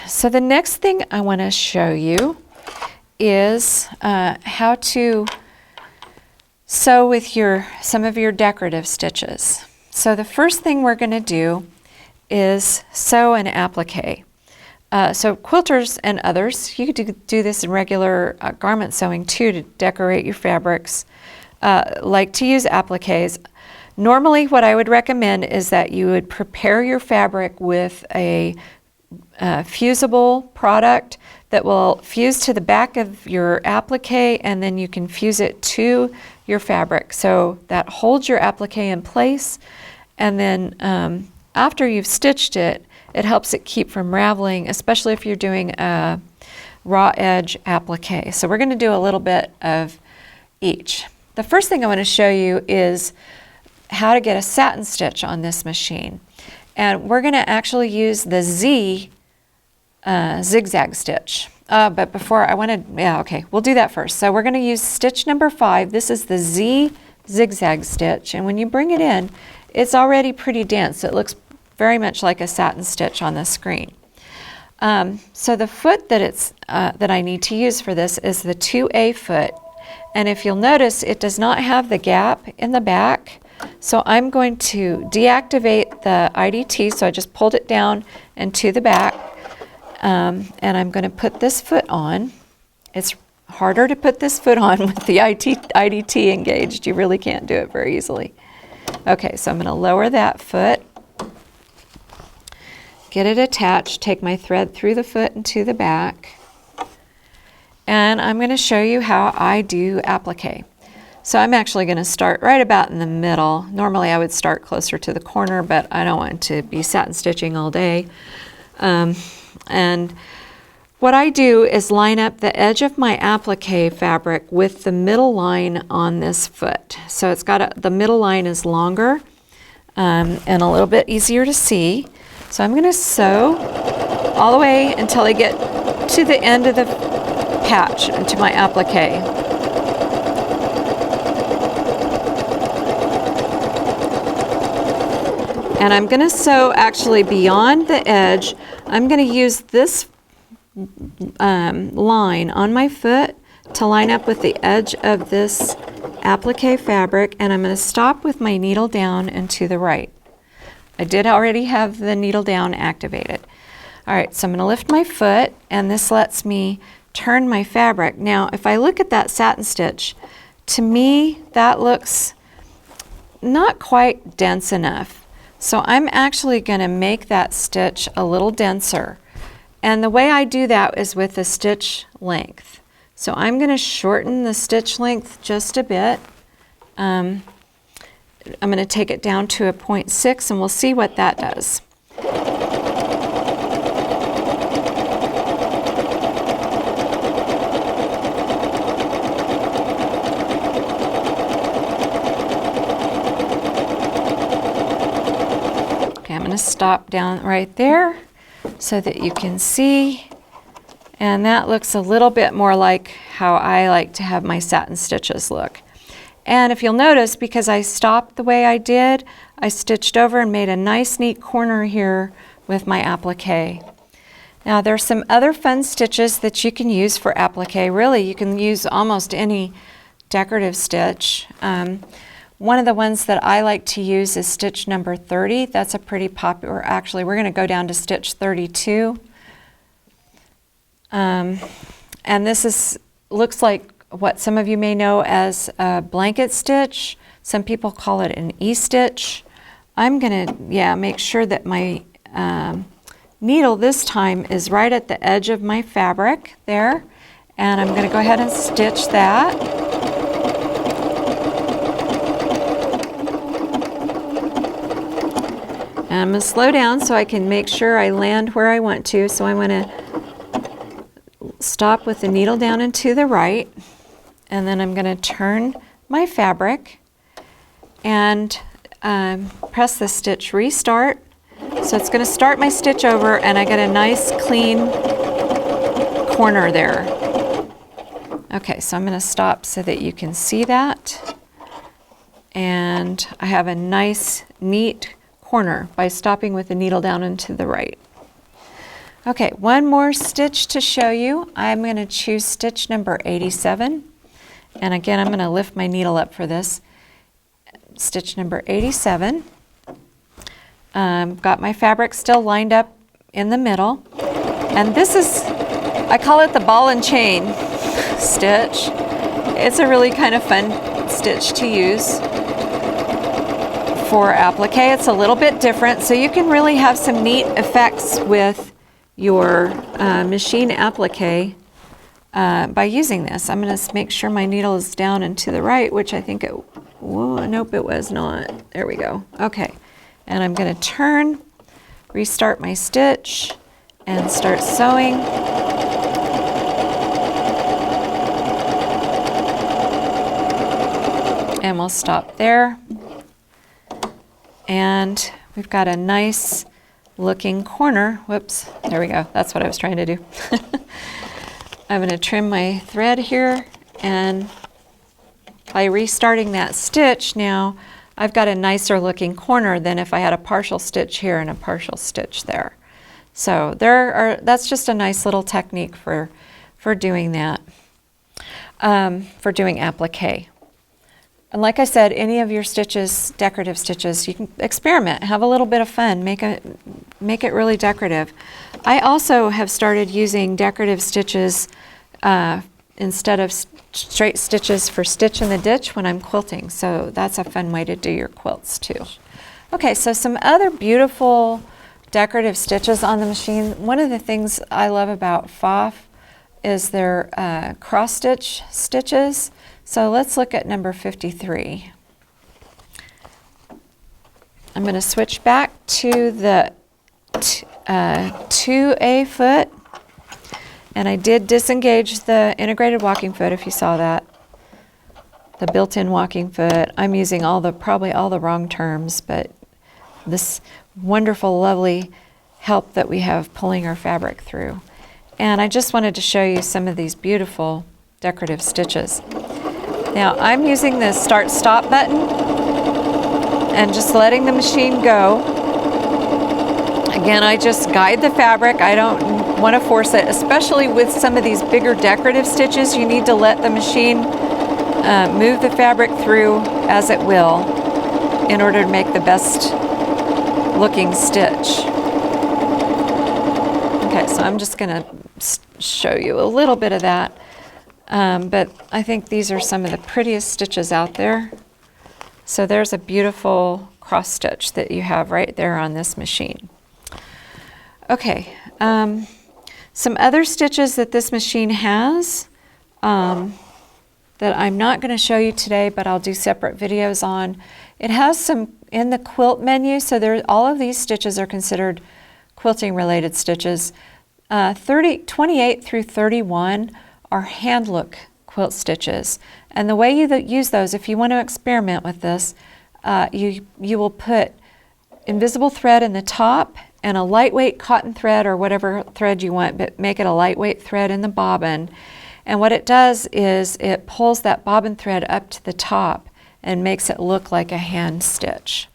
so the next thing I want to show you is how to sew with some of your decorative stitches. So the first thing we're going to do is sew an applique. So quilters and others, you could do this in regular garment sewing too to decorate your fabrics, like to use appliques. Normally what I would recommend is that you would prepare your fabric with a fusible product that will fuse to the back of your applique, and then you can fuse it to your fabric. So that holds your applique in place, and then after you've stitched it, it helps it keep from raveling, especially if you're doing a raw edge applique. So we're going to do a little bit of each. The first thing I want to show you is how to get a satin stitch on this machine. And we're going to actually use the Z zigzag stitch. But before I want to, we'll do that first. So we're going to use stitch number 5. This is the Z zigzag stitch. And when you bring it in, it's already pretty dense. It looks very much like a satin stitch on the screen. So the foot that I need to use for this is the 2A foot. And if you'll notice, it does not have the gap in the back. So I'm going to deactivate the IDT. So I just pulled it down and to the back. And I'm going to put this foot on. It's harder to put this foot on with the IDT engaged. You really can't do it very easily. Okay, so I'm going to lower that foot, get it attached, take my thread through the foot and to the back, and I'm going to show you how I do applique. So I'm actually going to start right about in the middle. Normally I would start closer to the corner, but I don't want to be satin stitching all day. And what I do is line up the edge of my applique fabric with the middle line on this foot. So it's got the middle line is longer and a little bit easier to see. So I'm going to sew all the way until I get to the end of the patch into my applique. And I'm going to sew actually beyond the edge. I'm going to use this line on my foot to line up with the edge of this applique fabric, and I'm going to stop with my needle down and to the right. I did already have the needle down activated. All right, so I'm going to lift my foot, and this lets me turn my fabric. Now, if I look at that satin stitch, to me that looks not quite dense enough. So I'm actually going to make that stitch a little denser. And the way I do that is with the stitch length. So I'm going to shorten the stitch length just a bit. I'm going to take it down to a 0.6 and we'll see what that does. Okay, I'm going to stop down right there so that you can see, and that looks a little bit more like how I like to have my satin stitches look. And if you'll notice, because I stopped the way I did, I stitched over and made a nice neat corner here with my applique. Now there's some other fun stitches that you can use for applique. Really, you can use almost any decorative stitch. One of the ones that I like to use is stitch number 30. That's a pretty popular, actually we're going to go down to stitch 32. And this looks like what some of you may know as a blanket stitch. Some people call it an E-stitch. I'm going to, make sure that my needle this time is right at the edge of my fabric there. And I'm going to go ahead and stitch that. And I'm going to slow down so I can make sure I land where I want to. So I'm going to stop with the needle down and to the right, and then I'm going to turn my fabric and press the stitch restart. So it's going to start my stitch over, and I get a nice clean corner there. Okay, so I'm going to stop so that you can see that, and I have a nice neat corner by stopping with the needle down and to the right. Okay, one more stitch to show you. I'm going to choose stitch number 87. And again, I'm going to lift my needle up for this. Stitch number 87. Got my fabric still lined up in the middle. And this is, I call it the ball and chain stitch. It's a really kind of fun stitch to use for applique. It's a little bit different, so you can really have some neat effects with your machine applique by using this. I'm going to make sure my needle is down and to the right, which I think it, whoa, nope, it was not. There we go. Okay, and I'm going to turn, restart my stitch, and start sewing. And we'll stop there. And we've got a nice looking corner. Whoops, there we go. That's what I was trying to do. I'm going to trim my thread here, and by restarting that stitch now, I've got a nicer looking corner than if I had a partial stitch here and a partial stitch there. So that's just a nice little technique for doing that, for doing applique. And like I said, any of your stitches, decorative stitches, you can experiment, have a little bit of fun, make it really decorative. I also have started using decorative stitches instead of straight stitches for stitch in the ditch when I'm quilting. So that's a fun way to do your quilts too. Okay, so some other beautiful decorative stitches on the machine. One of the things I love about PFAFF is their cross stitch stitches. So let's look at number 53. I'm going to switch back to the 2A foot, and I did disengage the integrated walking foot, if you saw that. The built-in walking foot. I'm using probably all the wrong terms, but this wonderful, lovely help that we have pulling our fabric through. And I just wanted to show you some of these beautiful decorative stitches. Now I'm using the start-stop button and just letting the machine go. Again, I just guide the fabric. I don't want to force it, especially with some of these bigger decorative stitches. You need to let the machine move the fabric through as it will in order to make the best looking stitch. Okay, so I'm just going to show you a little bit of that. But I think these are some of the prettiest stitches out there. So there's a beautiful cross stitch that you have right there on this machine. Okay, some other stitches that this machine has that I'm not going to show you today, but I'll do separate videos on. It has some in the quilt menu, so all of these stitches are considered quilting related stitches. 28 through 31 are hand look quilt stitches, and the way you use those, if you want to experiment with this, you will put invisible thread in the top and a lightweight cotton thread or whatever thread you want, but make it a lightweight thread in the bobbin. And what it does is it pulls that bobbin thread up to the top and makes it look like a hand stitch.